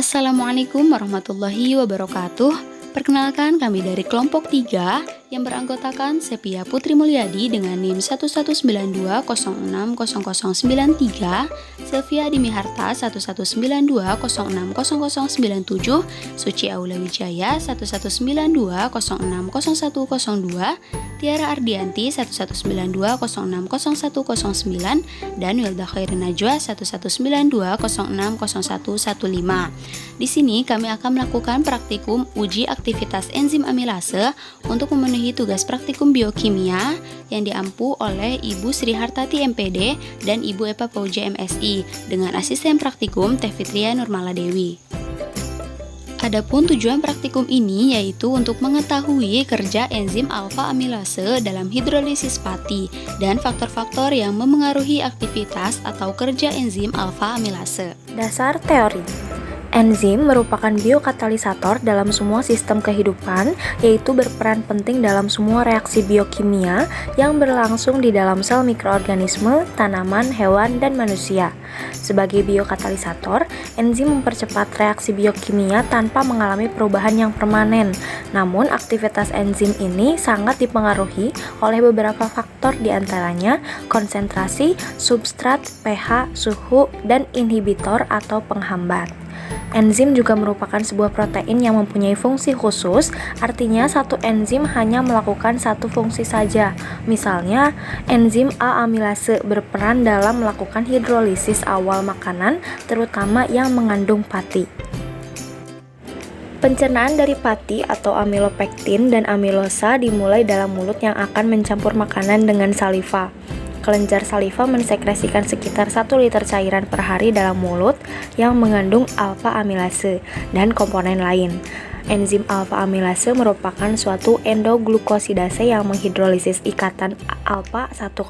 Assalamualaikum warahmatullahi wabarakatuh. Perkenalkan, kami dari kelompok 3 yang beranggotakan Sepia Putri Mulyadi dengan NIM 1192060093, Sylvia Dimiharta 1192060097, Suci Aula Wijaya 1192060102, Tiara Ardianti 1192060109, dan Wilda Khairin Najwa 1192060115. Di sini kami akan melakukan praktikum uji aktivitas enzim amilase untuk memenuhi tugas praktikum biokimia yang diampu oleh Ibu Sri Hartati MPD dan Ibu Epa Pauja MSI dengan asisten praktikum Teh Fitria Nurmala Dewi. Adapun tujuan praktikum ini yaitu untuk mengetahui kerja enzim alfa amilase dalam hidrolisis pati dan faktor-faktor yang memengaruhi aktivitas atau kerja enzim alfa amilase. Dasar teori. Enzim merupakan biokatalisator dalam semua sistem kehidupan, yaitu berperan penting dalam semua reaksi biokimia yang berlangsung di dalam sel mikroorganisme, tanaman, hewan, dan manusia. Sebagai biokatalisator, enzim mempercepat reaksi biokimia tanpa mengalami perubahan yang permanen. Namun, aktivitas enzim ini sangat dipengaruhi oleh beberapa faktor, diantaranya konsentrasi, substrat, pH, suhu, dan inhibitor atau penghambat. Enzim juga merupakan sebuah protein yang mempunyai fungsi khusus, artinya satu enzim hanya melakukan satu fungsi saja. Misalnya, enzim A amilase berperan dalam melakukan hidrolisis awal makanan, terutama yang mengandung pati. Pencernaan dari pati atau amilopektin dan amilosa dimulai dalam mulut yang akan mencampur makanan dengan saliva. Kelenjar saliva mensekresikan sekitar 1 liter cairan per hari dalam mulut yang mengandung alfa amilase dan komponen lain. Enzim alfa amilase merupakan suatu endoglukosidase yang menghidrolisis ikatan alfa 1,4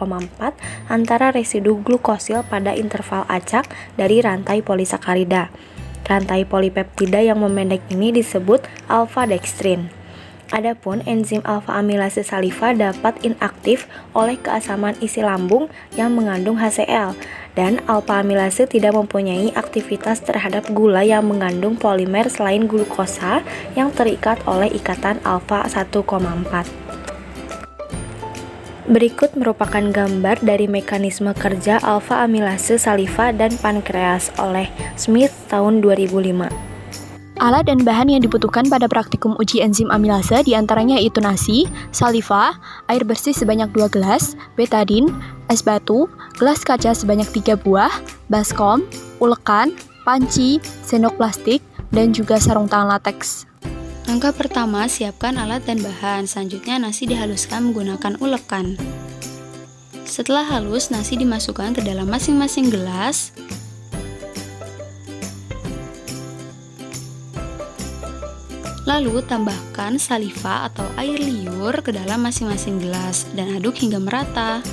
antara residu glukosil pada interval acak dari rantai polisakarida. Rantai polipeptida yang memendek ini disebut alfa dekstrin. Adapun enzim alfa amilase saliva dapat inaktif oleh keasaman isi lambung yang mengandung HCl, dan alfa amilase tidak mempunyai aktivitas terhadap gula yang mengandung polimer selain glukosa yang terikat oleh ikatan alfa 1,4. Berikut merupakan gambar dari mekanisme kerja alfa amilase saliva dan pankreas oleh Smith tahun 2005. Alat dan bahan yang dibutuhkan pada praktikum uji enzim amilase diantaranya yaitu nasi, saliva, air bersih sebanyak 2 gelas, betadin, es batu, gelas kaca sebanyak 3 buah, baskom, ulekan, panci, sendok plastik, dan juga sarung tangan lateks. Langkah pertama, siapkan alat dan bahan. Selanjutnya, nasi dihaluskan menggunakan ulekan. Setelah halus, nasi dimasukkan ke dalam masing-masing gelas. Lalu tambahkan saliva atau air liur ke dalam masing-masing gelas dan aduk hingga merata.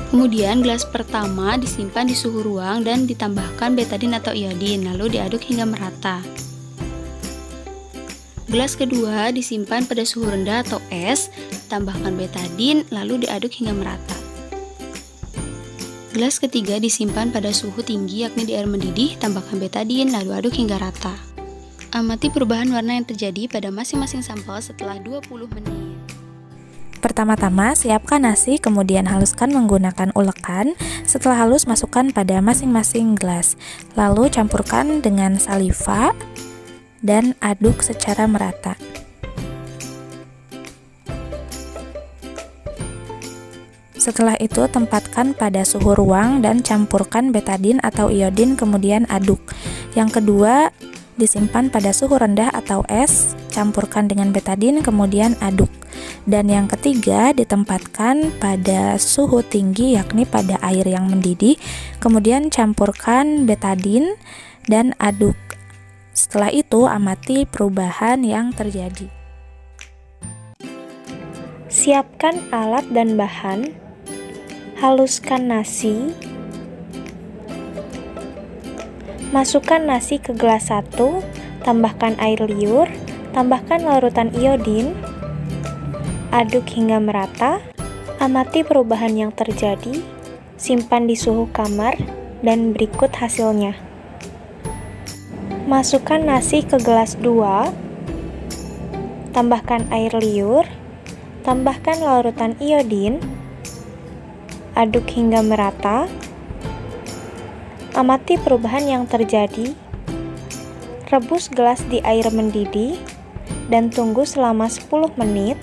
Kemudian gelas pertama disimpan di suhu ruang dan ditambahkan betadin atau iodin, lalu diaduk hingga merata. Gelas kedua disimpan pada suhu rendah atau es, tambahkan betadin, lalu diaduk hingga merata. Gelas ketiga disimpan pada suhu tinggi yakni di air mendidih, tambahkan betadin, lalu aduk hingga rata. Amati perubahan warna yang terjadi pada masing-masing sampel setelah 20 menit. Pertama-tama, siapkan nasi, kemudian haluskan menggunakan ulekan. Setelah halus, masukkan pada masing-masing gelas. Lalu campurkan dengan saliva dan aduk secara merata. Setelah itu, tempatkan pada suhu ruang dan campurkan betadin atau iodin, kemudian aduk. Yang kedua, disimpan pada suhu rendah atau es, campurkan dengan betadin, kemudian aduk. Dan yang ketiga, ditempatkan pada suhu tinggi, yakni pada air yang mendidih, kemudian campurkan betadin dan aduk. Setelah itu, amati perubahan yang terjadi. Siapkan alat dan bahan. Haluskan nasi. Masukkan nasi ke gelas 1, tambahkan air liur, tambahkan larutan iodin, aduk hingga merata, amati perubahan yang terjadi, Simpan di suhu kamar, dan berikut hasilnya. Masukkan nasi ke gelas 2, tambahkan air liur, tambahkan larutan iodin, aduk hingga merata, amati perubahan yang terjadi, rebus gelas di air mendidih, dan tunggu selama 10 menit.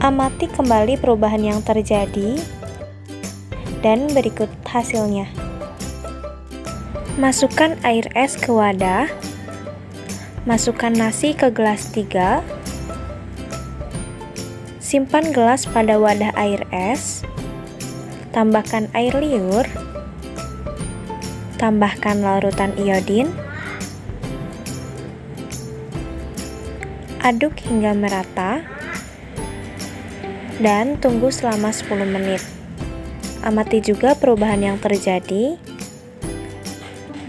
Amati kembali perubahan yang terjadi, dan berikut hasilnya. Masukkan air es ke wadah, masukkan nasi ke gelas 3, simpan gelas pada wadah air es, tambahkan air liur, tambahkan larutan iodin, aduk hingga merata, dan tunggu selama 10 menit. Amati juga perubahan yang terjadi,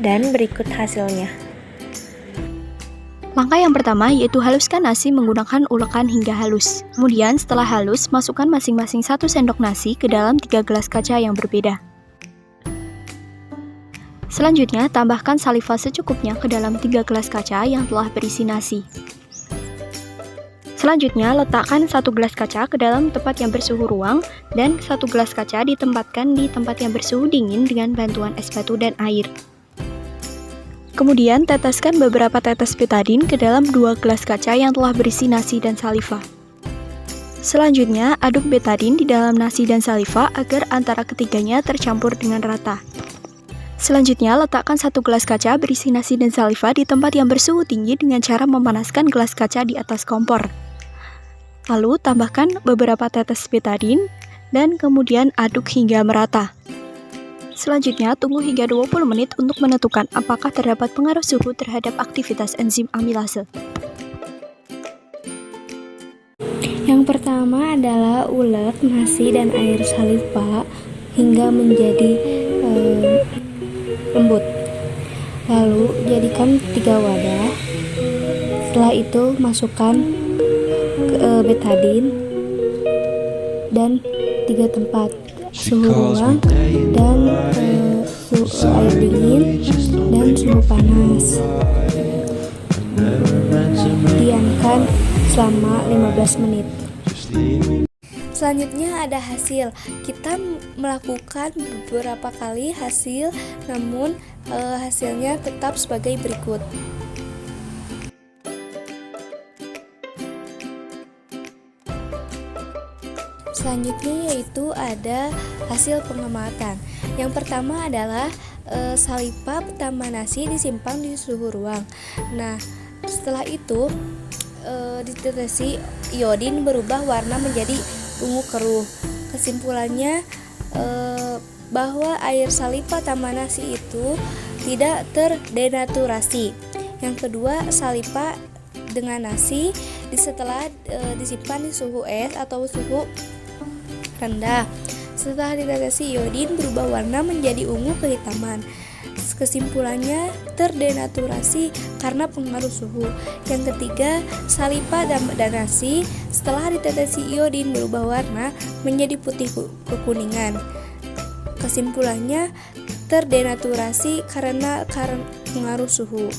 dan berikut hasilnya. Langkah yang pertama yaitu haluskan nasi menggunakan ulekan hingga halus. Kemudian setelah halus, masukkan masing-masing 1 sendok nasi ke dalam 3 gelas kaca yang berbeda. Selanjutnya, tambahkan saliva secukupnya ke dalam 3 gelas kaca yang telah berisi nasi. Selanjutnya, letakkan 1 gelas kaca ke dalam tempat yang bersuhu ruang dan 1 gelas kaca ditempatkan di tempat yang bersuhu dingin dengan bantuan es batu dan air. Kemudian, teteskan beberapa tetes betadin ke dalam 2 gelas kaca yang telah berisi nasi dan saliva. Selanjutnya, aduk betadin di dalam nasi dan saliva agar antara ketiganya tercampur dengan rata. Selanjutnya, letakkan 1 gelas kaca berisi nasi dan saliva di tempat yang bersuhu tinggi dengan cara memanaskan gelas kaca di atas kompor. Lalu, tambahkan beberapa tetes betadin dan kemudian aduk hingga merata. Selanjutnya, tunggu hingga 20 menit untuk menentukan apakah terdapat pengaruh suhu terhadap aktivitas enzim amilase. Yang pertama adalah ulek nasi dan air saliva hingga menjadi lembut. Lalu, jadikan 3 wadah. Setelah itu, masukkan betadin dan 3 tempat, suhu ruang dan suhu air dingin dan suhu panas. Diamkan selama 15 menit. Selanjutnya ada hasil. Kita melakukan beberapa kali hasil, namun hasilnya tetap sebagai berikut. Selanjutnya yaitu ada hasil pengamatan. Yang pertama adalah saliva tambah nasi disimpan di suhu ruang. Nah, setelah itu ditetesi iodin berubah warna menjadi ungu keruh. Kesimpulannya bahwa air saliva tambah nasi itu tidak terdenaturasi. Yang kedua, saliva dengan nasi setelah disimpan di suhu es atau suhu rendah. Setelah ditetesi iodin berubah warna menjadi ungu kehitaman. Kesimpulannya terdenaturasi karena pengaruh suhu. Yang ketiga, saliva dan nasi setelah ditetesi iodin berubah warna menjadi putih kekuningan. Kesimpulannya terdenaturasi karena pengaruh suhu.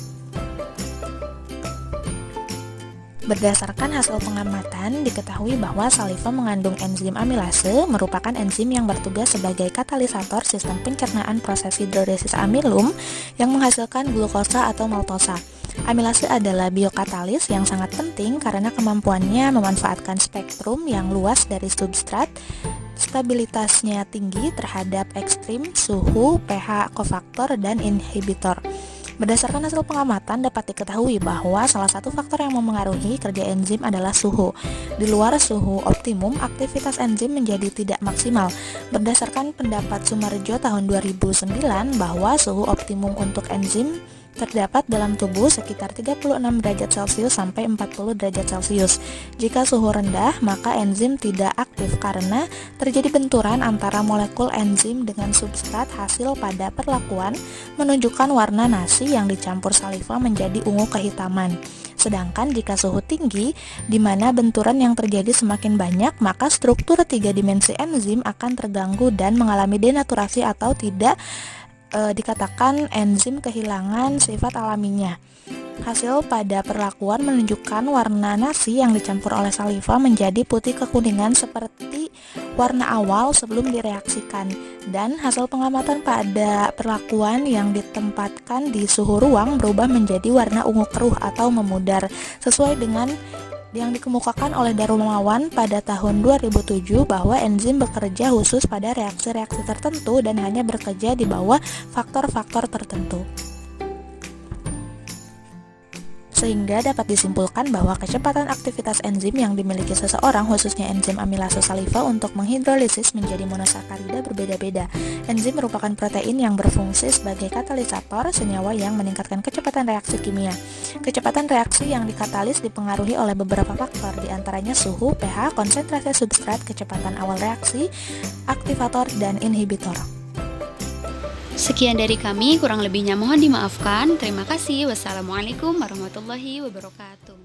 Berdasarkan hasil pengamatan, diketahui bahwa saliva mengandung enzim amilase, merupakan enzim yang bertugas sebagai katalisator sistem pencernaan proses hidrolisis amilum yang menghasilkan glukosa atau maltosa. Amilase adalah biokatalis yang sangat penting karena kemampuannya memanfaatkan spektrum yang luas dari substrat, stabilitasnya tinggi terhadap ekstrim, suhu, pH, kofaktor, dan inhibitor. Berdasarkan hasil pengamatan dapat diketahui bahwa salah satu faktor yang memengaruhi kerja enzim adalah suhu. Di luar suhu optimum, aktivitas enzim menjadi tidak maksimal. Berdasarkan pendapat Sumarjo tahun 2009 bahwa suhu optimum untuk enzim terdapat dalam tubuh sekitar 36 derajat Celcius sampai 40 derajat Celcius. Jika suhu rendah, maka enzim tidak aktif karena terjadi benturan antara molekul enzim dengan substrat. Hasil pada perlakuan menunjukkan warna nasi yang dicampur saliva menjadi ungu kehitaman. Sedangkan jika suhu tinggi, di mana benturan yang terjadi semakin banyak, maka struktur 3 dimensi enzim akan terganggu dan mengalami denaturasi atau tidak dikatakan enzim kehilangan sifat alaminya. Hasil pada perlakuan menunjukkan warna nasi yang dicampur oleh saliva menjadi putih kekuningan seperti warna awal sebelum direaksikan, dan hasil pengamatan pada perlakuan yang ditempatkan di suhu ruang berubah menjadi warna ungu keruh atau memudar, sesuai dengan yang dikemukakan oleh Darmawan pada tahun 2007 bahwa enzim bekerja khusus pada reaksi-reaksi tertentu dan hanya bekerja di bawah faktor-faktor tertentu. Sehingga dapat disimpulkan bahwa kecepatan aktivitas enzim yang dimiliki seseorang, khususnya enzim amilase saliva untuk menghidrolisis menjadi monosakarida berbeda-beda. Enzim merupakan protein yang berfungsi sebagai katalisator senyawa yang meningkatkan kecepatan reaksi kimia. Kecepatan reaksi yang dikatalis dipengaruhi oleh beberapa faktor, diantaranya suhu, pH, konsentrasi substrat, kecepatan awal reaksi, aktivator, dan inhibitor. Sekian dari kami, kurang lebihnya mohon dimaafkan. Terima kasih. Wassalamualaikum warahmatullahi wabarakatuh.